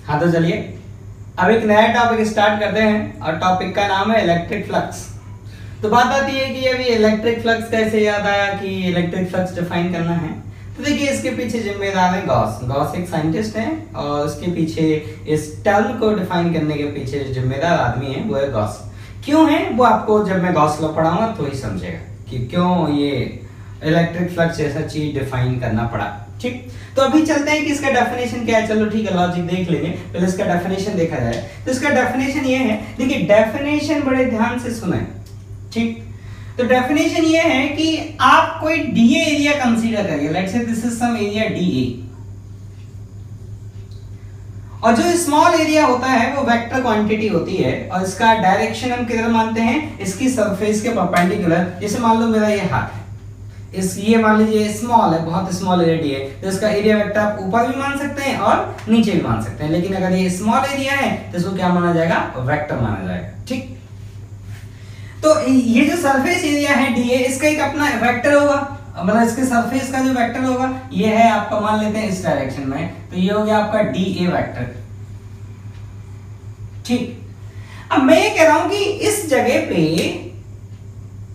हाँ तो चलिए अब एक नया टॉपिक स्टार्ट करते हैं और टॉपिक का नाम है इलेक्ट्रिक फ्लक्स। तो बात आती है कि अभी इलेक्ट्रिक फ्लक्स कैसे याद आया कि इलेक्ट्रिक फ्लक्स डिफाइन करना है। तो देखिए इसके पीछे जिम्मेदार है गॉस। गॉस एक साइंटिस्ट है और उसके पीछे इस टर्म को डिफाइन करने के पीछे जिम्मेदार आदमी है वो है गॉस। क्यों है वो आपको जब मैं गॉस लॉ पढ़ाऊंगा तो ही समझेगा कि क्यों ये इलेक्ट्रिक फ्लक्स जैसा चीज डिफाइन करना पड़ा। ठीक, तो अभी चलते हैं कि इसका डेफिनेशन क्या है। चलो ठीक है, लॉजिक देख लेंगे, पहले इसका डेफिनेशन देखा जाए। तो इसका डेफिनेशन ये है, देखिए डेफिनेशन बड़े ध्यान से सुने। ठीक, तो डेफिनेशन ये है कि आप कोई डीए एरिया कंसीडर करिए। Let's say this is some area DA, और जो स्मॉल एरिया होता है वो वेक्टर क्वांटिटी होती है और इसका डायरेक्शन हम किधर मानते हैं, इसकी सरफेस के परपेंडिकुलर। जैसे मान लो मेरा ये हाथ है, इस ये मान लीजिए स्मॉल है, बहुत स्मॉल एरिया है, तो इसका एरिया वेक्टर आप ऊपर भी मान सकते हैं और नीचे भी मान सकते हैं। लेकिन अगर ये स्मॉल एरिया है तो इसको क्या माना जाएगा, वेक्टर माना जाएगा। ठीक, तो ये जो सरफेस एरिया है डीए, इसका एक अपना वेक्टर होगा, मतलब इसके सरफेस का जो वेक्टर होगा ये है आपका, मान लेते हैं इस डायरेक्शन में, तो ये हो गया आपका डीए वेक्टर। ठीक, अब मैं ये कह रहा हूं कि इस जगह पे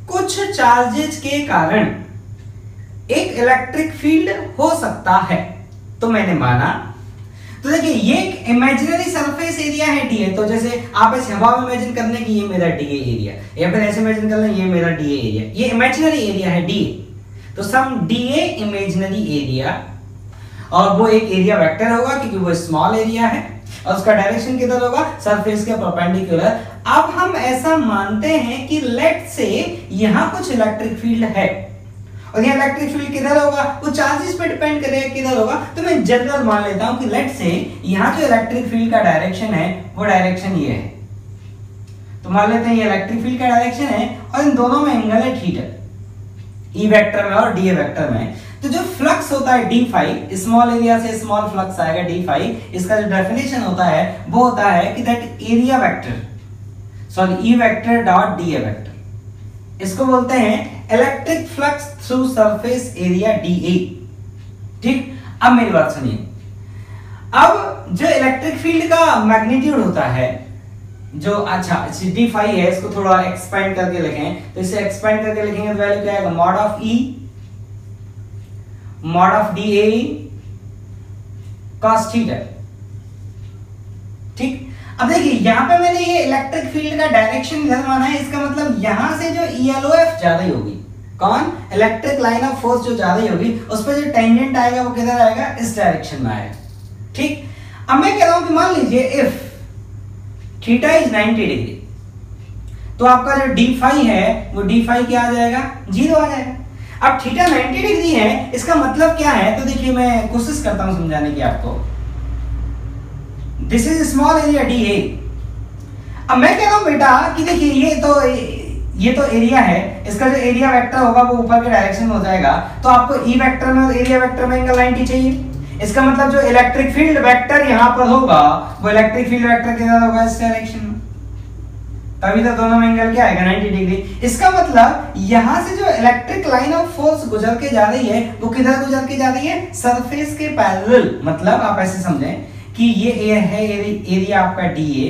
कुछ चार्जेस के कारण एक इलेक्ट्रिक फील्ड हो सकता है। तो मैंने माना, तो देखिए ये एक इमेजिनरी सरफेस एरिया है डीए। तो जैसे आप इस हवा में इमेजिन कर लें कि ये मेरा डीए एरिया, या फिर ऐसे इमेजिन कर लें ये मेरा डीए एरिया, ये इमेजिनरी एरिया है डीए। तो सम डीए इमेजिनरी एरिया, और वो एक एरिया वेक्टर होगा क्योंकि वो स्मॉल एरिया है और उसका डायरेक्शन किधर होगा, सरफेस के परपेंडिकुलर। अब हम ऐसा मानते हैं कि लेट से यहां कुछ इलेक्ट्रिक फील्ड है और ये इलेक्ट्रिक फील्ड किधर होगा, वो चार्जेस पे डिपेंड करेगा किधर होगा। तो मैं जनरल मान लेता हूं कि लेट से यहां जो इलेक्ट्रिक फील्ड का डायरेक्शन है वो डायरेक्शन ये है। तो मान लेते हैं ये इलेक्ट्रिक फील्ड का डायरेक्शन है और इन दोनों में एंगल है थीटा, ई वेक्टर में और डी वेक्टर में। तो जो फ्लक्स होता है डी फाई, स्मॉल एरिया से स्मॉल फ्लक्स आएगा डी फाई, इसका जो डेफिनेशन होता है वो होता है कि that area vector, sorry E vector dot D vector, इसको बोलते हैं electric flux through surface area DA. ठीक, अब मेरी बात सुनिए। अब जो इलेक्ट्रिक फील्ड का मैग्नीट्यूड होता है, जो अच्छा डी फाई है, इसको थोड़ा एक्सपेंड करके लिखें। तो इसे एक्सपेंड करके लिखेंगे तो वैल्यू क्या आएगा, mod of E mod of D A cos theta. ठीक, अब देखिए यहां पे मैंने ये इलेक्ट्रिक फील्ड का डायरेक्शन इधर माना है, इसका मतलब यहां से जो ELOF ज्यादा ही होगी, कौन, इलेक्ट्रिक लाइन ऑफ फोर्स जो ज्यादा ही होगी, उस पर जो टेंजेंट आएगा वो किधर आएगा, इस डायरेक्शन में आएगा। ठीक, अब मैं कह रहा हूं कि मान लीजिए इफ थीटा इज 90 डिग्री, तो आपका जो डी फाई है वो डी फाई क्या आ जाएगा, 0 आ जाएगा। अब थीटा 90 डिग्री है, इसका मतलब क्या है, तो देखिए मैं कोशिश करता हूं समझाने की आपको। This is small area D A. अब मैं कह रहा हूं बेटा कि देखिए ये तो एरिया है, इसका जो एरिया वेक्टर होगा वो ऊपर के डायरेक्शन में हो जाएगा। तो आपको ई वेक्टर में और एरिया वेक्टर में एंगल 90 चाहिए। इसका मतलब जो इलेक्ट्रिक फील्ड वेक्टर यहां पर होगा वो इलेक्ट्रिक फील्ड वेक्टर किधर होगा, इस डायरेक्शन में। तभी तो दोनों में एंगल क्या आएगा, 90 डिग्री। इसका मतलब यहां से जो इलेक्ट्रिक लाइन ऑफ फोर्स गुजर के जा रही है वो किधर गुजर के जा रही है, सरफेस के पैरेलल। मतलब आप ऐसे समझें कि ये है एरिया आपका डीए,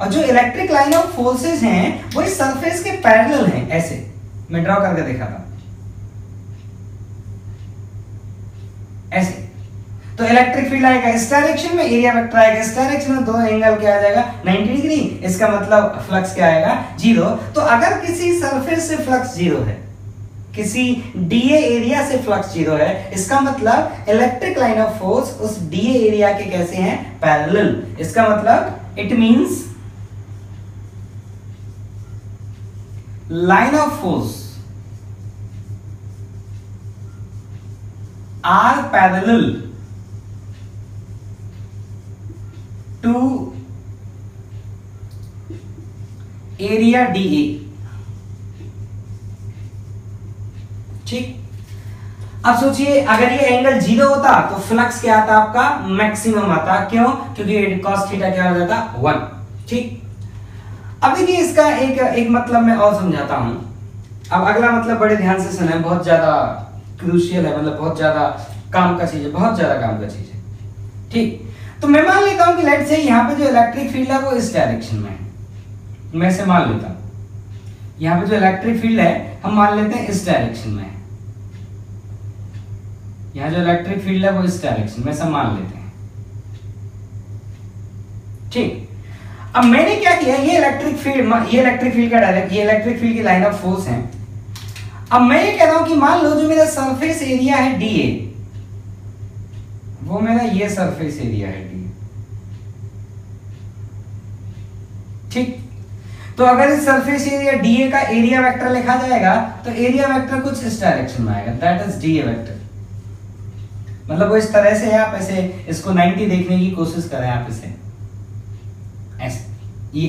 और जो इलेक्ट्रिक लाइन ऑफ फोर्सेस हैं वो इस सरफेस के पैरेलल हैं। ऐसे मैं ड्रॉ करके दिखाता हूं, ऐसे। तो इलेक्ट्रिक फील्ड आएगा इस डायरेक्शन में, एरिया वेक्टर आएगा इस डायरेक्शन में, दोनों एंगल क्या आ जाएगा, 90 डिग्री। इसका मतलब फ्लक्स क्या आएगा, 0। तो अगर किसी सरफेस से फ्लक्स 0 है, किसी डीए एरिया से फ्लक्स 0 है, इसका मतलब इलेक्ट्रिक लाइन ऑफ फोर्स उस डीए एरिया के कैसे हैं, पैरेलल। इसका मतलब it means line of force are parallel to area DA. ठीक, अब सोचिए अगर ये एंगल 0 होता तो फ्लक्स क्या आता, आपका मैक्सिमम आता। क्यों, क्योंकि cos थीटा क्या हो जाता, 1। ठीक, अब देखिए इसका एक मतलब मैं और समझाता हूं। अब अगला मतलब बड़े ध्यान से सुने, बहुत ज्यादा क्रूशियल है, मतलब बहुत ज्यादा काम का चीज है, बहुत ज्यादा काम का चीज है। ठीक, तो मैं मान लेता हूं कि लेट से यहां पे जो इलेक्ट्रिक फील्ड है वो इस डायरेक्शन में है, मैं इसे मान लेता हूं, यहां पे जो इलेक्ट्रिक फील्ड है हम मान लेते हैं इस डायरेक्शन में है, यहां जो इलेक्ट्रिक फील्ड है वो इस डायरेक्शन में, ऐसा मान लेते हैं। ठीक, अब मैंने क्या किया, ये इलेक्ट्रिक फील्ड का डायरेक्ट, ये इलेक्ट्रिक फील्ड की लाइन ऑफ फोर्स है। अब मैं ये कह रहा हूं कि मान लो जो मेरा सरफेस एरिया है dA, वो मेरा ये सरफेस एरिया है dA। ठीक, तो अगर इस सरफेस एरिया dA का एरिया वेक्टर लिखा जाएगा तो एरिया वेक्टर कुछ इस डायरेक्शन में आएगा, दैट इज dA वेक्टर। मतलब वो इस तरह से है, आप ऐसे इसको 90 देखने की कोशिश करें, आप इसे ऐसे, ये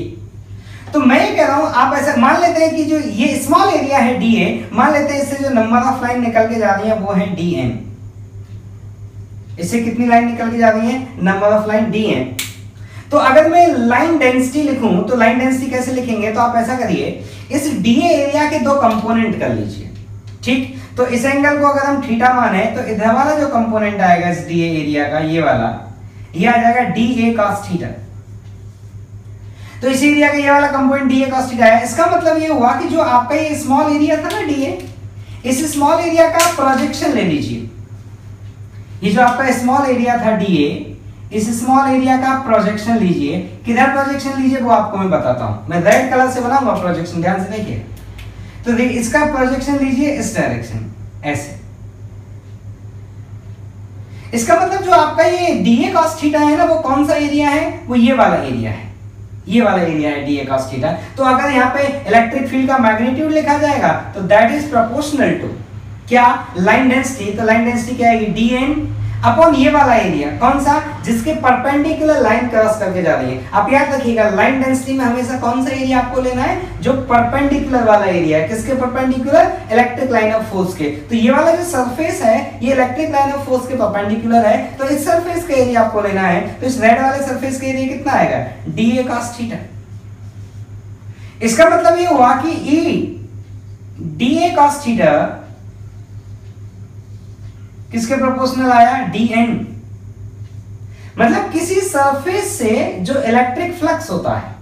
तो मैं ये कह रहा हूं, आप ऐसे मान लेते हैं कि जो ये स्मॉल एरिया है dA, मान लेते हैं इससे जो नंबर ऑफ लाइन निकल के जा रही है वो है dn। इससे कितनी लाइन निकल के जा रही है, नंबर ऑफ लाइन dn। तो अगर मैं लाइन डेंसिटी लिखूं तो लाइन डेंसिटी कैसे लिखेंगे, तो आप ऐसा करिए, इस dA एरिया के दो कंपोनेंट कर लीजिए। ठीक, तो इस एंगल को अगर हम थीटा माने तो इधर वाला जो कंपोनेंट आएगा इस dA एरिया का, ये वाला, ये आ जाएगा dA cos थीटा। तो इस एरिया का ये वाला कंपोनेंट dA cos थीटा है। इसका मतलब ये हुआ कि जो आपका ये स्मॉल एरिया था ना dA, इस स्मॉल एरिया का प्रोजेक्शन ले लीजिए। ये जो आपका स्मॉल एरिया था dA, इस स्मॉल एरिया का प्रोजेक्शन लीजिए। किधर प्रोजेक्शन लीजिए वो आपको मैं बताता हूं, मैं रेड कलर से बनाऊंगा प्रोजेक्शन, ध्यान से देखिए। तो देखिए इसका प्रोजेक्शन लीजिए इस डायरेक्शन, ऐसे। इसका मतलब जो आपका ये dA cos थीटा है ना, वो कौन सा एरिया है, वो ये वाला एरिया है, ये वाला एरिया है dA cos थीटा। तो अगर यहाँ पे इलेक्ट्रिक फील्ड का मैग्नीट्यूड लिखा जाएगा तो दैट इज प्रोपोर्शनल टू क्या, लाइन डेंसिटी। तो लाइन डेंसिटी क्या आएगी, dn अपॉन ये वाला एरिया, कौन सा, जिसके परपेंडिकुलर लाइन क्रॉस करके जा रही है। आप याद रखिएगा, लाइन डेंसिटी में हमेशा कौन सा एरिया आपको लेना है, जो परपेंडिकुलर वाला एरिया है। किसके perpendicular, electric line of force के। तो ये वाला जो सरफेस है ये इलेक्ट्रिक लाइन ऑफ फोर्स के परपेंडिकुलर है, तो इस सरफेस का एरिया आपको लेना है। तो इस रेड वाले सरफेस का एरिया कितना आएगा, dA cos थीटा। इसका मतलब ये हुआ कि dA cos थीटा किसके प्रोपोर्शनल आया, dn। मतलब किसी सरफेस से जो इलेक्ट्रिक फ्लक्स होता है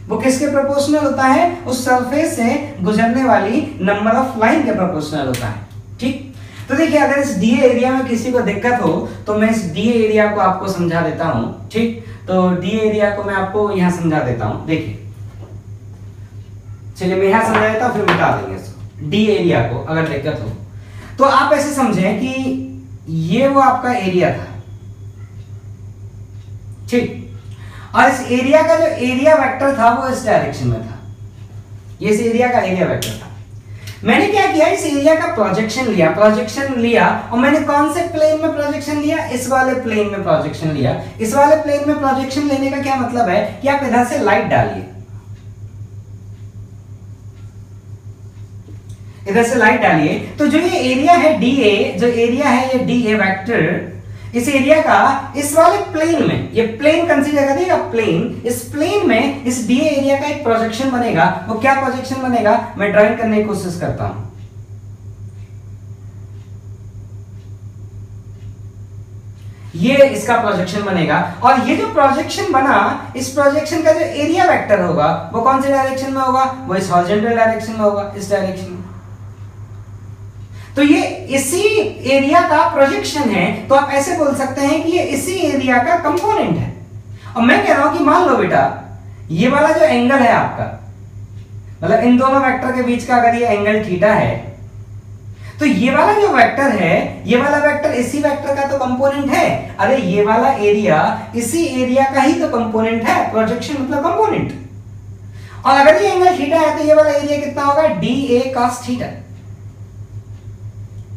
वो किसके प्रोपोर्शनल होता है, उस सरफेस से गुजरने वाली नंबर ऑफ लाइन के प्रोपोर्शनल होता है। ठीक, तो देखिए अगर इस dA एरिया में किसी को दिक्कत हो तो मैं इस dA एरिया को आपको समझा देता हूं। ठीक, तो dA एरिया को मैं आपको यहां समझा देता हूं। देखिए, चलिए मैं यहां समझा देता हूं, फिर मिटा देंगे इसको। dA एरिया को अगर दिक्कत हो तो आप ऐसे समझें कि ये वो आपका एरिया था, ठीक, और इस एरिया का जो एरिया वेक्टर था वो इस डायरेक्शन में था, ये इस एरिया का एरिया वेक्टर था। मैंने क्या किया, इस एरिया का प्रोजेक्शन लिया और मैंने कौन से प्लेन में प्रोजेक्शन लिया, इस वाले प्लेन में प्रोजेक्शन लिया। इस वाले प्लेन में प्रोजेक्शन लेने का क्या मतलब है कि आप इधर से लाइट डालिए, इधर से लाइट डालिए। तो जो ये एरिया है dA, जो एरिया है ये dA वेक्टर, इस एरिया का इस वाले प्लेन में, ये प्लेन कंसीडर करिएगा, प्लेन, इस प्लेन में इस dA एरिया का एक प्रोजेक्शन बनेगा। वो क्या प्रोजेक्शन बनेगा, मैं ड्राइंग करने की कोशिश करता हूं। ये इसका प्रोजेक्शन बनेगा, और ये जो प्रोजेक्शन बना, इस प्रोजेक्शन का जो एरिया वेक्टर होगा वो कौन से डायरेक्शन में होगा, वो इस हॉरिजॉन्टल डायरेक्शन में होगा, इस डायरेक्शन में। तो ये इसी एरिया का प्रोजेक्शन है, तो आप ऐसे बोल सकते हैं कि ये इसी एरिया का कंपोनेंट है। और मैं कह रहा हूं कि मान लो बेटा, ये वाला जो एंगल है आपका, मतलब इन दोनों वेक्टर के बीच का अगर ये एंगल थीटा है, तो ये वाला जो वेक्टर है, ये वाला वेक्टर इसी वेक्टर का तो कंपोनेंट है। अरे ये वाला एरिया इसी एरिया का ही तो कंपोनेंट है, प्रोजेक्शन मतलब कंपोनेंट। और अगर ये एंगल थीटा है तो ये वाला एरिया कितना होगा, dA cos थीटा।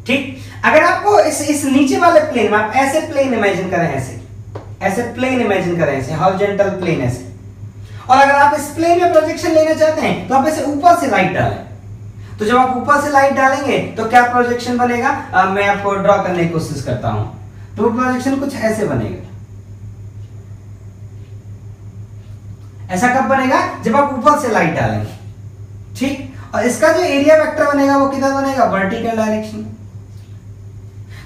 ठीक, अगर आपको इस नीचे वाले प्लेन में आप ऐसे प्लेन इमेजिन करें, ऐसे प्लेन इमेजिन करें, ऐसे हॉरिजॉन्टल प्लेन ऐसे, और अगर आप इस प्लेन में प्रोजेक्शन लेना चाहते हैं तो आप ऐसे ऊपर से लाइट डालें। तो जब आप ऊपर से लाइट डालेंगे तो क्या प्रोजेक्शन बनेगा, मैं आपको ड्रॉ करने की कोशिश करता हूं। तो प्रोजेक्शन कुछ ऐसे बनेगा। ऐसा कब बनेगा, जब आप ऊपर से लाइट डालेंगे। ठीक, और इसका जो एरिया वेक्टर बनेगा वो किधर बनेगा, वर्टिकल डायरेक्शन।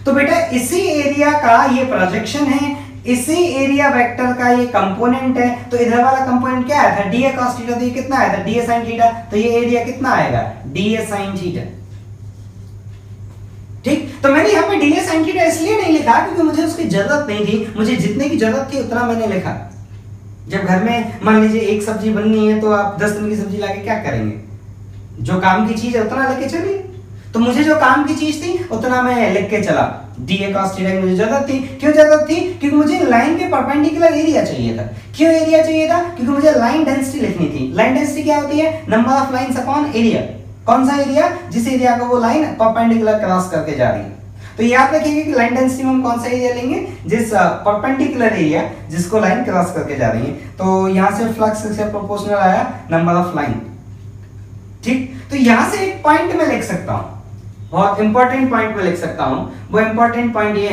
तो बेटा इसी एरिया का ये प्रोजेक्शन है, इसी एरिया वेक्टर का ये कंपोनेंट है, तो इधर वाला कंपोनेंट क्या आया था, डीए cos थीटा, तो ये कितना आया था, डीए sin थीटा, तो ये एरिया कितना आएगा, डीए sin थीटा। ठीक, तो मैंने यहाँ पे डीए sin थीटा इसलिए नहीं लिखा क्योंकि मुझे उसकी जरूरत नहीं थी, मुझे जितने की जरूरत थी उतना मैंने लिखा। जब घर में मान लीजिए एक सब्जी बननी है तो आप 10 दिन की सब्जी लाके क्या करेंगे, जो काम की चीज है उतना लेके चलिए। तो मुझे जो काम की चीज थी उतना मैं लिख के चला, डीए cos थीटा की मुझे जरूरत थी। क्यों जरूरत थी, क्योंकि मुझे लाइन के परपेंडिकुलर एरिया चाहिए था। क्यों एरिया चाहिए था, क्योंकि मुझे लाइन डेंसिटी लिखनी थी। लाइन डेंसिटी क्या होती है, number of lines upon area. कौन सा एरिया, जिस एरिया को वो लाइन परपेंडिकुलर क्रॉस करके जा रही है। तो याद रखिएगा कि लाइन डेंसिटी में हम कौन सा एरिया लेंगे, जिस परपेंडिकुलर एरिया जिसको लाइन क्रॉस करके जा रही है। तो यहां से फ्लक्स से प्रोपोर्शनल आया नंबर ऑफ लाइन। ठीक, तो यहां से एक पॉइंट में लिख सकता हूं, बहुत इंपॉर्टेंट पॉइंट में लिख सकता हूं। वो इंपॉर्टेंट पॉइंट ये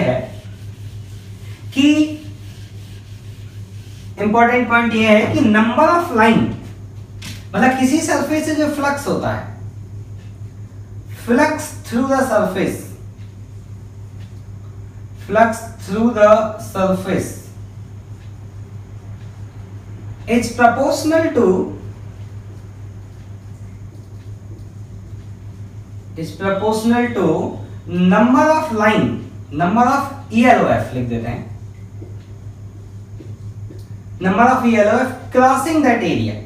है कि नंबर ऑफ लाइन, मतलब किसी सरफेस से जो फ्लक्स होता है, flux through the surface, flux through the surface is proportional to number of line, number of ELOF लिख देते हैं, number of ELOF crossing that area।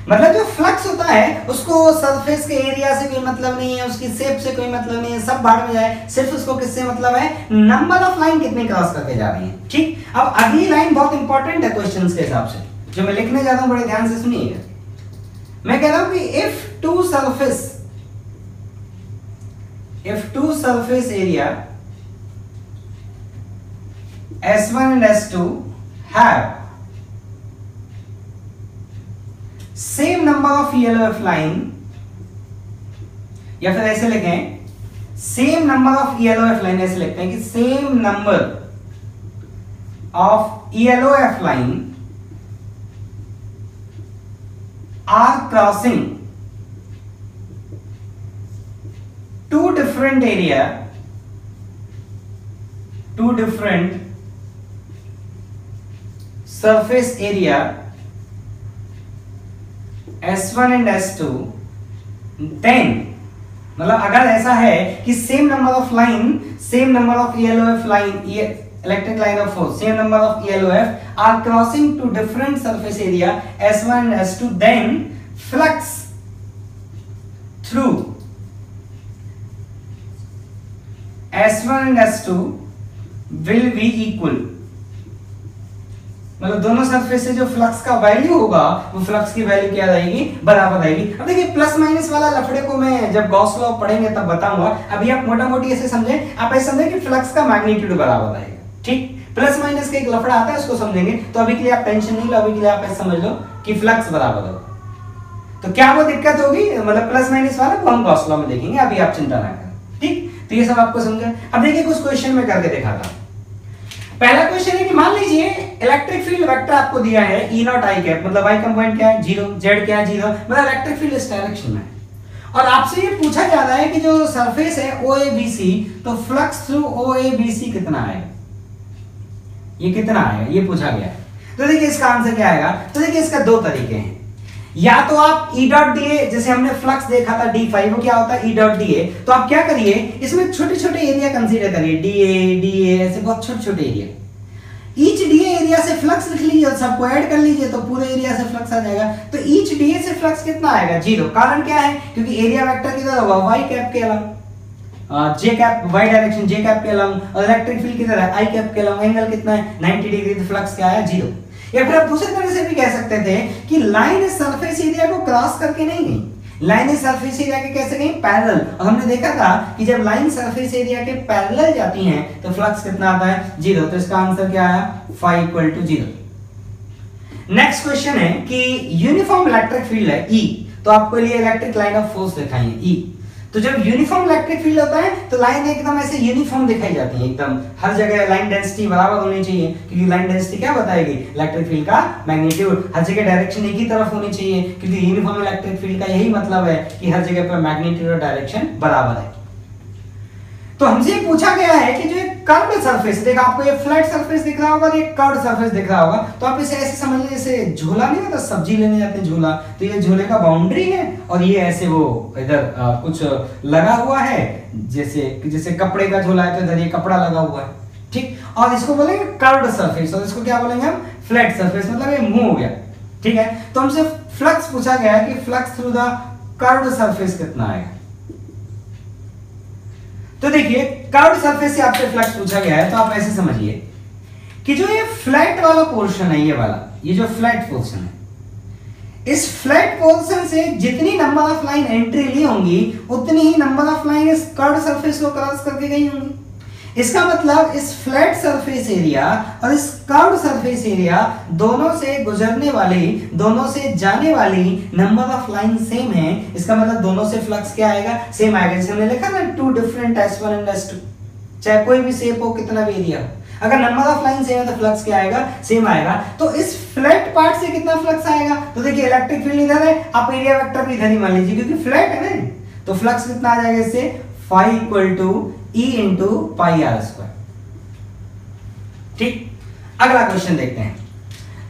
मतलब जो फ्लक्स होता है उसको सरफेस के एरिया से कोई मतलब नहीं है, उसकी शेप से कोई मतलब नहीं है, सब भाड़ में जाए, सिर्फ उसको किससे मतलब है, नंबर ऑफ लाइन कितने क्रॉस करके जा रही है। ठीक, अब अगली लाइन बहुत इंपॉर्टेंट है क्वेश्चंस के हिसाब से, जो मैं लिखने जा रहा हूं, बड़े ध्यान से सुनिएगा। मैं कह रहा हूं कि if two surface area S1 and S2 have same number of ELOF line, या फिर ऐसे लिखें same number of ELOF line, ऐसे लिखते हैं कि same number of ELOF line are crossing two different area, two different surface area S1 and S2, then मतलब अगर ऐसा है कि same number of line, same number of ELOF line, electric line of force, same number of ELOF are crossing two different surface area S1 and S2, then flux through S1 and S2 will be equal। मतलब दोनों surface से जो flux का value होगा, वो flux की value क्या रहेगी, बराबर रहेगी। अब देखिए प्लस माइनस वाला लफड़े को मैं जब गॉस लॉ पढ़ेंगे तब बताऊंगा, अभी आप मोटा मोटी ऐसे समझें, आप ऐसे समझें कि फ्लक्स का मैग्नीट्यूड बराबर रहेगा। ठीक, प्लस माइनस का एक लफड़ा आता है, उसको समझेंगे। तो अभी के लिए आप टेंशन नहीं लो, अभी के लिए आप ऐसे समझ लो कि फ्लक्स बराबर होगा। तो क्या वो दिक्कत होगी, मतलब प्लस माइनस वाला को हम गॉस लॉ में देखेंगे, अभी आप चिंता ना करें। ठीक, तो ये सब आपको समझे। अब देखिए कुछ क्वेश्चन में करके दिखाता हूं। पहला क्वेश्चन है कि मान लीजिए इलेक्ट्रिक फील्ड वेक्टर आपको दिया है E नॉट आई कैप, मतलब y कंपोनेंट क्या है 0, z क्या है 0, मतलब इलेक्ट्रिक फील्ड इस डायरेक्शन में है। और आपसे ये पूछा जा रहा है कि जो सरफेस है OABC, तो फ्लक्स थ्रू OABC कितना आएगा, ये कितना आएगा, ये पूछा गया है। तो देखिए इसका आंसर क्या आएगा। तो देखिए इसका दो तरीके हैं, या तो आप E डॉट DA, जैसे हमने फ्लक्स देखा था D5, वो क्या होता है E डॉट DA, तो आप क्या करिए, इसमें छोटे छोटे एरिया कंसीडर करिए, DA ऐसे बहुत छोटे छोटे एरिया, ईच DA एरिया से फ्लक्स लिख लीजिए और सबको ऐड कर लीजिए, तो पूरे एरिया से फ्लक्स आ जाएगा। तो ईच DA से फ्लक्स कितना आएगा, 0। कारण क्या है, क्योंकि एरिया वेक्टर किधर होगा, y कैप के along, j cap y direction j cap के अलाउंग, और इलेक्ट्रिक फील्ड किधर है i कैप के अलाउंग, एंगल कितना है 90 डिग्री, तो फ्लक्स क्या आया 0। या फिर आप दूसरी तरह से भी कह सकते थे कि लाइन इस सरफेस एरिया को क्रॉस करके नहीं गई, लाइन इस सरफेस एरिया के कैसे गई, पैरेलल। और हमने देखा था कि जब लाइन सरफेस एरिया के पैरेलल जाती हैं तो फ्लक्स कितना आता है 0। तो इसका आंसर क्या आया, phi equal to 0। Next question है कि यूनिफॉर्म इलेक्ट्रिक फील्ड है E, तो आपको लिए इलेक्ट्रिक लाइन ऑफ फोर्स दिखाई है E। तो जब यूनिफॉर्म इलेक्ट्रिक फील्ड होता है तो लाइन एकदम ऐसे यूनिफॉर्म दिखाई जाती है, एकदम हर जगह लाइन डेंसिटी बराबर होनी चाहिए, क्योंकि लाइन डेंसिटी क्या बताएगी, इलेक्ट्रिक फील्ड का मैग्नीट्यूड। हर जगह डायरेक्शन एक ही तरफ होनी चाहिए, क्योंकि यूनिफॉर्म इलेक्ट्रिक फील्ड का यही मतलब है कि हर जगह पर मैग्नीट्यूड और डायरेक्शन बराबर है। तो हमसे पूछा गया है कि जो एक कर्व्ड सरफेस, देखा आपको ये फ्लैट सरफेस दिख रहा होगा और ये कर्व्ड सरफेस दिख रहा होगा, तो आप इसे ऐसे समझ लीजिए जैसे झूला नहीं होता, सब्जी लेने जाते हैं झूला, तो ये झूले का बाउंड्री है और ये ऐसे वो इधर कुछ लगा हुआ है, जैसे कपड़े का झूला है तो इधर ये कपड़ा लगा हुआ है, ठीक। और इसको बोलेंगे कर्व्ड सरफेस और इसको क्या बोलेंगे हम, फ्लैट सरफेस, मतलब ये मुंह हो गया, ठीक है। तो हमसे फ्लक्स पूछा गया है कि flux through the curved surface कितना आएगा। तो देखिए कर्व्ड सरफेस से आपसे फ्लक्स पूछा गया है, तो आप ऐसे समझिए कि जो ये फ्लैट वाला पोर्शन है, ये वाला, ये जो फ्लैट पोर्शन है, इस फ्लैट पोर्शन से जितनी नंबर ऑफ लाइन एंट्री ली होंगी उतनी ही नंबर ऑफ लाइन इस कर्व्ड सरफेस को क्रॉस करके गई होंगी। इसका मतलब इस फ्लैट सरफेस एरिया और इस कर्व्ड सरफेस एरिया दोनों से गुजरने वाली, दोनों से जाने वाली नंबर ऑफ लाइन सेम है। इसका मतलब दोनों से फ्लक्स क्या आएगा, सेम आएगा। जैसे हमने लिखा ना to different S1 and S2, चाहे कोई भी शेप हो, कितना भी एरिया हो, अगर नंबर ऑफ लाइन सेम है तो फ्लक्स क्या आएगा, सेम आएगा। तो इस फ्लैट पार्ट से कितना फ्लक्स आएगा, तो देखिए इलेक्ट्रिक फील्ड इधर है, आप एरिया वेक्टर भी इधर ही मान लीजिए क्योंकि फ्लैट है ना, तो फ्लक्स कितना आ जाएगा इससे, phi equal to E into pi R square, ठीक। अगला क्वेश्चन देखते हैं।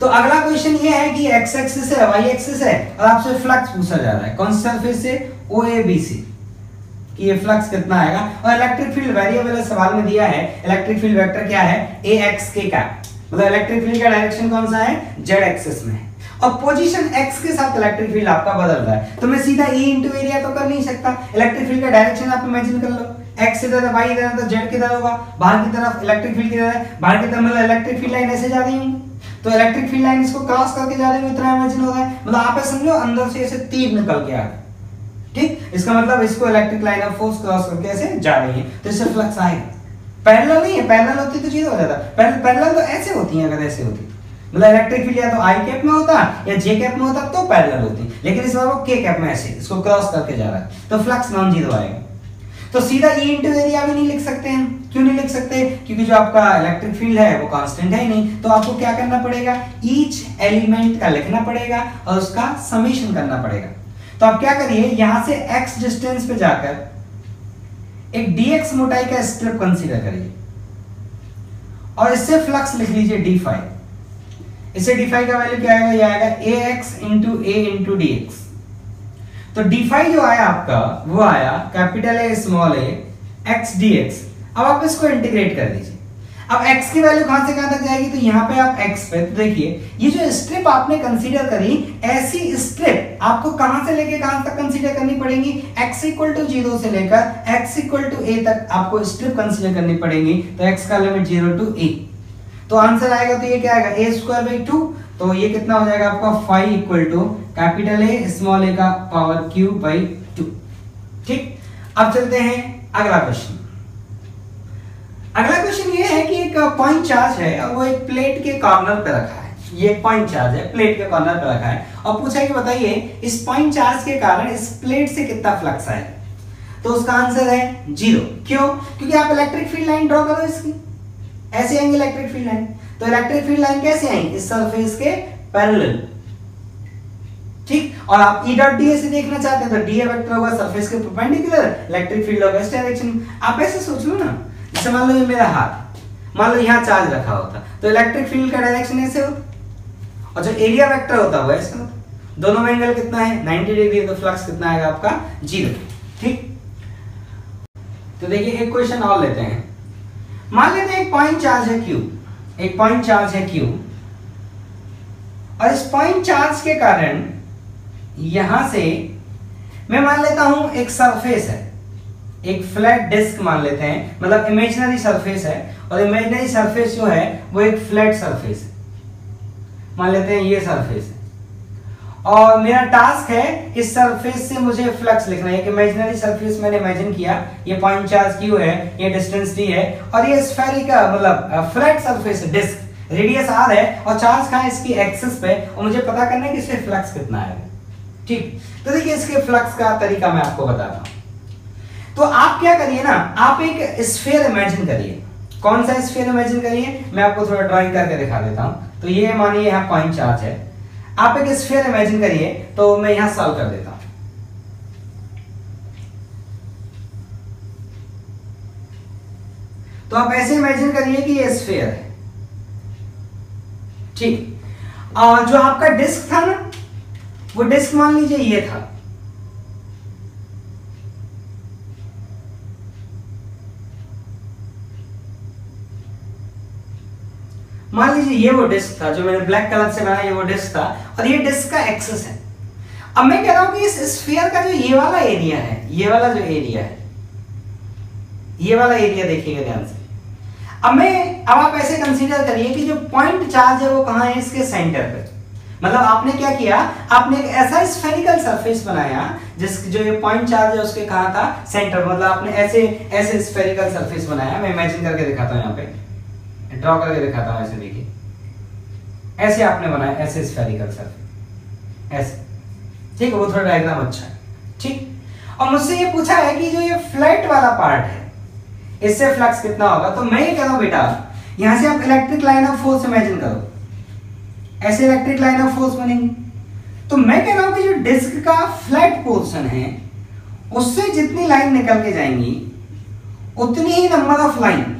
तो अगला क्वेश्चन ये है कि x एक्सिस है, y एक्सिस है और आपसे फ्लक्स पूछा जा रहा है कौन सी सरफेस से, OABC, कि ये फ्लक्स कितना आएगा। और इलेक्ट्रिक फील्ड वेरिएबल सवाल में दिया है, इलेक्ट्रिक फील्ड वेक्टर क्या है, AX के कैप, मतलब इलेक्ट्रिक फील्ड का डायरेक्शन कौन सा है, Z एक्सिस में है और पोजीशन x के साथ इलेक्ट्रिक फील्ड आपका बदल रहा है। तो मैं सीधा E इंटू एरिया तो कर नहीं सकता, इलेक्ट्रिक फील्ड का डायरेक्शन आप इमेजिन कर लो, x इधर है, y इधर है, तो z किधर होगा, बाहर की तरफ इलेक्ट्रिक फील्ड किधर है, बाहर की तरफ, मतलब इलेक्ट्रिक फील्ड लाइन ऐसे जा रही है, तो इलेक्ट्रिक फील्ड लाइन इसको क्रॉस करके जा रही है, इतना इमेजिन हो रहा है, मतलब आप ऐसे समझो अंदर से ऐसे तीर निकल के आ रहा है, ठीक। इसका मतलब इसको electric line of force cross करके ऐसे जा रही है, तो इससे फ्लक्स आएगा। पैरेलल नहीं है, पैरेलल होती तो चीज हो जाता, पैरेलल तो ऐसे होती है, अगर ऐसे होती मतलब इलेक्ट्रिक फील्ड या तो I कैप में होता या J कैप में होता तो पैरेलल होती, लेकिन इस बार वो K कैप में ऐसे इसको क्रॉस करके जा रहा है, तो फ्लक्स नॉन जीरो आएगा। तो सीधा E इंटू एरिया भी नहीं लिख सकते हैं, क्यों नहीं लिख सकते, क्योंकि जो आपका इलेक्ट्रिक फील्ड है वो कांस्टेंट है ही नहीं, तो आपको क्या करना पड़ेगा, ईच एलिमेंट का लिखना पड़ेगा और उसका समेशन करना पड़ेगा। तो आप क्या करिए, यहां से x डिस्टेंस पे जाकर एक dx मोटाई का स्ट्रिप कंसीडर करिए और इससे फ्लक्स लिख लीजिए d फाई। इससे d फाई का वैल्यू क्या आएगा, ये आएगा ax into a into dx। तो d फाई जो आया आपका वो आया capital A small a x dx। अब आप इसको इंटीग्रेट कर दीजिए। अब x की वैल्यू कहां से कहां तक जाएगी, तो यहां पे आप x पे, तो देखिए ये जो स्ट्रिप आपने कंसीडर करी, ऐसी स्ट्रिप आपको कहां से लेके कहां तक कंसीडर करनी पड़ेगी, x इक्वल टू 0 से लेकर x इक्वल टू a तक आपको स्ट्रिप कंसीडर करनी पड़ेगी। तो x का लिमिट 0 टू a, तो आंसर आएगा, तो ये क्या आएगा, a स्क्वायर बाई 2, तो ये कितना हो जाएगा आपका phi equal to capital A small a का पावर क्यूब बाई 2, ठीक। अब चलते हैं अगला क्वेश्चन। अगला क्वेश्चन ये है कि एक पॉइंट चार्ज है और वो एक प्लेट के कॉर्नर पे रखा है, ये एक पॉइंट चार्ज है, प्लेट के कॉर्नर पे रखा है और पूछा है कि बताइए इस पॉइंट चार्ज के कारण इस प्लेट से कितना फ्लक्स आएगा, तो उसका आंसर है 0। क्यों, क्योंकि आप इलेक्ट्रिक फील्ड लाइन ड्रॉ करो, इसकी ऐसे आएंगे इलेक्ट्रिक फील्ड लाइन, तो इलेक्ट्रिक फील्ड लाइन कैसे आएंगे, इस सरफेस के पैरेलल, ठीक। और आप E डॉट ds से देखना चाहते हैं तो d वेक्टर होगा सरफेस के परपेंडिकुलर, इलेक्ट्रिक फील्ड होगा इस डायरेक्शन। आप ऐसे सोच लो ना, जैसे मान लो ये मेरा हाथ, मान लो यहाँ चार्ज रखा होता तो इलेक्ट्रिक फील्ड का डायरेक्शन ऐसे होता और जो एरिया वेक्टर होता है वो ऐसे होता, दोनों में एंगल कितना है 90 डिग्री, तो फ्लक्स कितना आएगा आपका 0, ठीक। तो देखिए एक क्वेश्चन और लेते हैं। मान लेते हैं एक पॉइंट चार्ज है Q, एक पॉइंट चार्ज है Q और इस पॉइंट चार्ज के कारण यहां से मैं मान लेता हूं एक सरफेस है, एक फ्लैट डिस्क मान लेते हैं, मतलब इमेजिनरी सरफेस है और इमेजिनरी सरफेस जो है वो एक फ्लैट सरफेस है, मान लेते हैं ये सरफेस है और मेरा टास्क है इस सरफेस से मुझे फ्लक्स लिखना है। एक इमेजिनरी सरफेस मैंने इमेजिन किया, ये पॉइंट चार्ज Q है, ये डिस्टेंस d है और ये स्फेरिकल मतलब फ्लैट सरफेस है, डिस्क रेडियस r है और चार्ज कहां है इसकी एक्सिस पे, और मुझे पता करना है कि इससे फ्लक्स कितना आएगा, ठीक। तो देखिए इसके फ्लक्स का तरीका मैं आपको बताता हूं। तो आप क्या करिए ना, आप एक स्फीयर इमेजिन करिए। कौन सा स्फीयर इमेजिन करिए, मैं आपको थोड़ा ड्राइंग करके दिखा देता हूं। तो ये मानिए यहाँ पॉइंट चार्ज है, आप एक स्फीयर इमेजिन करिए, तो मैं यहां सॉल्व कर देता हूं। तो आप ऐसे इमेजिन करिए कि ये स्फीयर है, ठीक। और जो आपका डिस्क था ना, वो डिस्क मान लीजिए ये था, मान लीजिए ये वो डिस्क था जो मैंने ब्लैक कलर से बनाया, ये वो डिस्क था और ये डिस्क का एक्सिस है। अब मैं कह रहा हूं कि इस स्फीयर का जो ये वाला एरिया है, ये वाला जो एरिया है, ये वाला एरिया देखिएगा ध्यान से। अब आप ऐसे कंसीडर करिए कि जो पॉइंट चार्ज है वो कहां है, इसके सेंटर पे। मतलब आपने क्या किया, आपने एक ऐसा स्फेरिकल सरफेस बनाया जिस जो ये पॉइंट चार्ज है उसके कहां था, सेंटर। मतलब आपने ऐसे स्फेरिकल सरफेस बनाया। मैं इमेजिन करके दिखाता हूं, यहाँ पे ड्रॉ करके दिखाता हूं। ऐसे देखिए, ऐसे आपने बनाया, ऐसे स्फेरिकल सरफेस, ऐसे, ठीक है। वो थोड़ा डायग्राम अच्छा है, ठीक। और मुझसे ये पूछा है कि जो ये फ्लैट वाला पार्ट है, इससे फ्लक्स कितना होगा। तो मैं ये कह रहा हूं बेटा, यहां से आप electric line of force imagine करो, ऐसे इलेक्ट्रिक लाइन ऑफ फोर्स बनेंगी। तो मैं कह रहा हूं कि जो डिस्क का फ्लैट पोर्शन है उससे जितनी लाइन निकल के जाएंगी उतनी ही नंबर ऑफ लाइन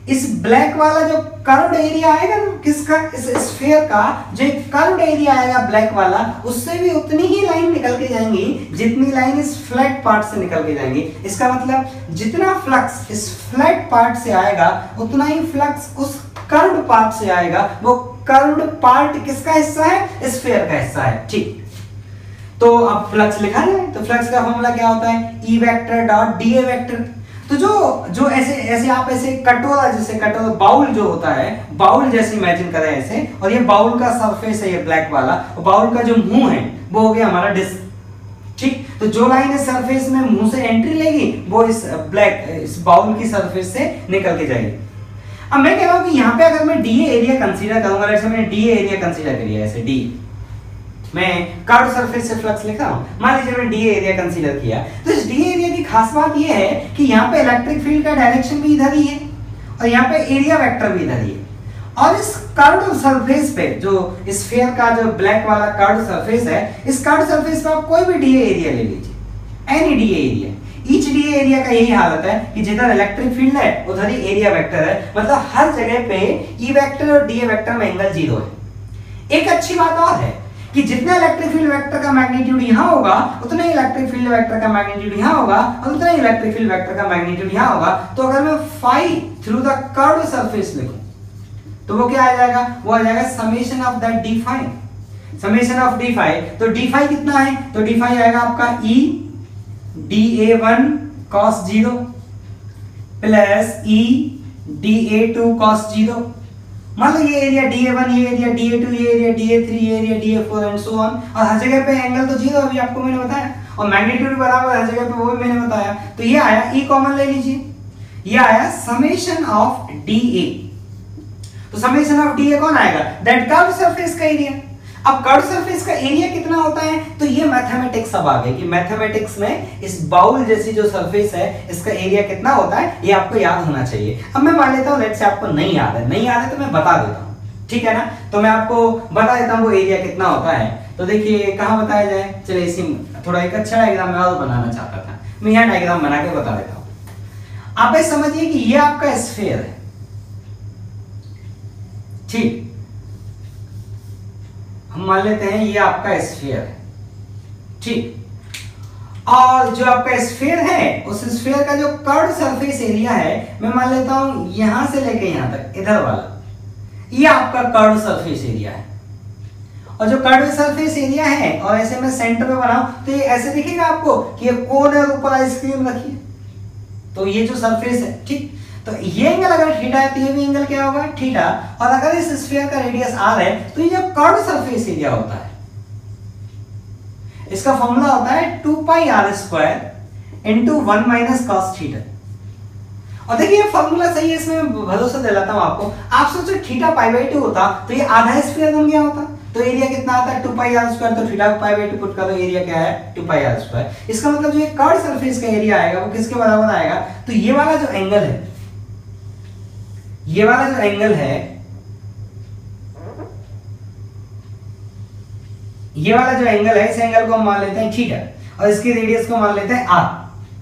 इस ब्लैक वाला जो कर्व्ड एरिया आएगा ना, किसका, इस स्फीयर का जो कर्व्ड एरिया आएगा ब्लैक वाला, उससे भी उतनी ही लाइन निकल के जाएंगी जितनी लाइन इस फ्लैट पार्ट से निकल के जाएंगी। इसका मतलब जितना फ्लक्स इस फ्लैट पार्ट से आएगा उतना ही फ्लक्स उस कर्व्ड पार्ट से आएगा। वो कर्व्ड पार्ट किसका हिस्सा है, स्फीयर का हिस्सा है, ठीक। तो अब फ्लक्स लिखा जाए तो फ्लक्स का फॉर्मूला क्या होता है, E vector dot dA vector. तो जो ऐसे आप ऐसे कटोरा, जैसे कटोरा बाउल जो होता है, बाउल जैसे इमेजिन करें ऐसे, और ये बाउल का सरफेस है ये ब्लैक वाला, और बाउल का जो मुंह है वो हो गया हमारा डिस्क, ठीक। तो जो लाइन इस सरफेस में मुंह से एंट्री लेगी वो इस बाउल की सरफेस से निकल के जाएगी। अब मैं कह रहा हूं कि यहाँ पे अगर मैं डीए एरिया कंसीडर करूंगा, जैसे मैंने डीए एरिया कंसीडर किया, ऐसे डी, मैं कर्व सरफेस से फ्लक्स लिख रहा हूं, मान लीजिए मैंने डीए एरिया कंसीडर किया। तो इस डीए एरिया की खास बात यह है कि यहाँ पे इलेक्ट्रिक फील्ड का डायरेक्शन भी इधर ही है और यहाँ पे एरिया वेक्टर भी इधर ही है। और इस कर्व्ड सरफेस पे, जो स्फीयर का जो ब्लैक वाला कर्व्ड सरफेस है, इस कर्व्ड सरफेस पे आप कोई भी डीए एरिया ले लीजिए, any DA area. Each DA area का यही हालत है कि जिधर इलेक्ट्रिक फील्ड है उधर ही एरिया वेक्टर है। मतलब हर जगह पे ई वेक्टर और डीए वेक्टर में एंगल 0 है। एक अच्छी बात और है कि जितना इलेक्ट्रिक फील्ड वेक्टर का मैग्नीट्यूड यहां होगा उतना ही इलेक्ट्रिक फील्ड वेक्टर का मैग्नीट्यूड यहां होगा और उतना ही इलेक्ट्रिक फील्ड वेक्टर का मैग्नीट्यूड यहां होगा। तो अगर मैं phi through the curved surface लिखूं तो वो क्या आ जाएगा, वो आ जाएगा summation of that D phi, summation of D phi. तो डी फाई कितना है, तो डी फाई आएगा आपका E dA1 cos 0 plus E dA2 cos 0। मान लो ये एरिया dA1, ये एरिया dA2, ये एरिया dA3, ये area dA4 and so on. और हर जगह पे एंगल तो 0 अभी आपको मैंने बताया, और मैग्नीट्यूड बराबर हर जगह पे वो भी मैंने बताया। तो ये आया, E कॉमन ले लीजिए, ये आया समेशन ऑफ dA। तो समेशन ऑफ dA कौन आएगा, दैट कर्व्ड सरफेस का एरिया। अब कर्व्ड सरफेस का एरिया कितना होता है, तो ये मैथमेटिक्स अब आ गई कि मैथमेटिक्स में इस बाउल जैसी जो सरफेस है इसका एरिया कितना होता है, ये आपको याद होना चाहिए। अब मैं मान लेता हूं लेट्स से आपको नहीं याद है तो मैं बता देता हूं, ठीक है ना। तो मैं आपको बता देता हूं वो एरिया कितना होता है। तो देखिए कहां बताया जाए, चलिए इसी थोड़ा एक अच्छा डायग्राम मैं और बनाना चाहता था, मैं यहां डायग्राम बना के बता देता हूं। आप ऐसे समझिए कि ये आपका स्फीयर है, ठीक। हम मान लेते हैं ये आपका स्फीयर है, ठीक। और जो आपका स्फीयर है उस स्फीयर का जो कर्व्ड सरफेस एरिया है, मैं मान लेता हूं यहां से लेके यहां तक, इधर वाला, ये आपका कर्व्ड सरफेस एरिया है। और जो कर्व्ड सरफेस एरिया है और ऐसे मैं सेंटर पे बनाऊं तो ये ऐसे दिखेगा आपको कि ये कोन है, ऊपर आइसक्रीम रखिए, तो ये जो सरफेस है, ठीक। तो ये एंगल अगर थीटा है तो ये भी एंगल क्या होगा, थीटा। और अगर इस स्फीयर का रेडियस r है तो ये जो कर्व्ड सरफेस एरिया होता है इसका फॉर्मूला होता है 2 पाई r² into 1 minus cos theta. और देखिए ये फॉर्मूला सही है, इसमें भरोसा दिलाता हूं आपको। आप सोचो थीटा π/2 होता तो ये आधा स्फीयर बन गया होता, तो एरिया कितना आता है 2 पाई r²। तो थीटा को π/2 पुट करो, एरिया क्या है 2 पाई r²। इसका मतलब जो ये कर्व्ड सरफेस का एरिया आएगा वो किसके बराबर आएगा, तो ये वाला जो एंगल है, ये वाला जो एंगल है, ये वाला जो एंगल है, इस एंगल को हम मान लेते हैं थीटा और इसकी रेडियस को मान लेते हैं r,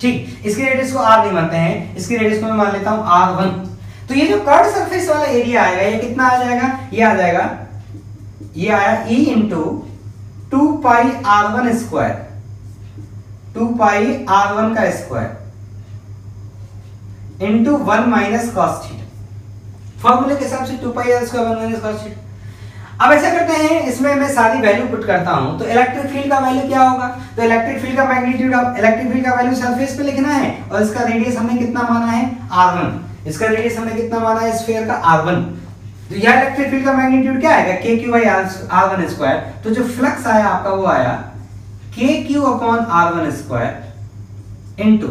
ठीक। इसकी रेडियस को r नहीं मानते हैं, इसकी रेडियस को मैं मान लेता हूं r1। तो ये जो कर्व सरफेस वाला एरिया आएगा ये कितना आ जाएगा, ये आ जाएगा, ये आया E इंटू 2 पाई R1 स्क्वायर, 2 पाई R1 का square into 1 minus cos theta, फॉर्मूले के हिसाब से 2 पाई R square 1 minus cos theta. अब ऐसा करते हैं, इसमें मैं सारी वैल्यू पुट करता हूं, तो इलेक्ट्रिक फील्ड का वैल्यू क्या होगा, तो इलेक्ट्रिक फील्ड का मैग्नीट्यूड, ऑफ इलेक्ट्रिक फील्ड का वैल्यू सरफेस पे लिखना है और इसका रेडियस हमने कितना माना है R1, इसका रेडियस हमने कितना माना है स्फीयर का R1, तो यह इलेक्ट्रिक फील्ड का मैग्नीट्यूड क्या आएगा KQ/R1 स्क्वायर, तो जो फ्लक्स आया आपका वो आया KQ/R1 स्क्वायर इंटू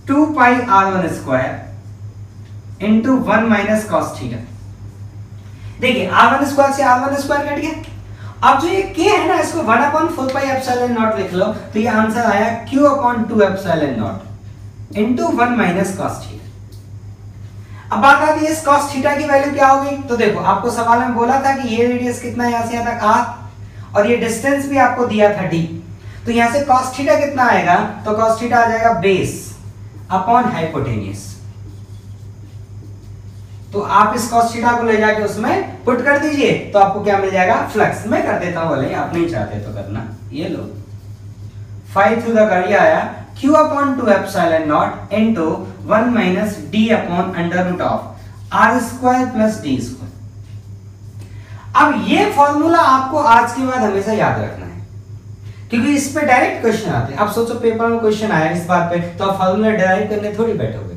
2 पाई R1 square into 1 minus cos theta. देखिए R1 स्क्वायर से R1 स्क्वायर कट गया। अब जो ये K है ना, इसको 1/4 पाई एप्सिलॉन नॉट लिख लो, तो ये आंसर आया Q/2 epsilon not into 1 minus cos theta. अब बात आती है इस कॉस थीटा की वैल्यू क्या होगी, तो देखो आपको सवाल में बोला था कि ये रेडियस कितना है, यहां से यहां तक R और ये डिस्टेंस भी आपको दिया था D, तो यहां से कॉस थीटा कितना आएगा, तो कॉस थीटा आ जाएगा बेस अपॉन हाइपोटेन्यूस। तो आप इस कॉस थीटा को ले जाके उसमें पुट कर दीजिए तो आपको क्या मिल जाएगा, फ्लक्स। मैं कर देता हूं, बोले आप नहीं चाहते तो करना, ये लो 5 थ्रू द कर आया Q/2 epsilon naught into 1 minus D upon under root of R square plus D square. अब ये फॉर्मूला आपको आज के बाद हमेशा याद रखना है, क्योंकि इस पे डायरेक्ट क्वेश्चन आते हैं। अब सोचो पेपर में क्वेश्चन आया इस बात पे, तो आप फॉर्मूला डिराइव करने थोड़ी बैठोगे,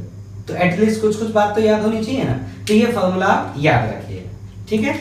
तो एटलीस्ट कुछ कुछ बात तो याद होनी चाहिए ना, तो ये फॉर्मूला याद रखिए, ठीक है।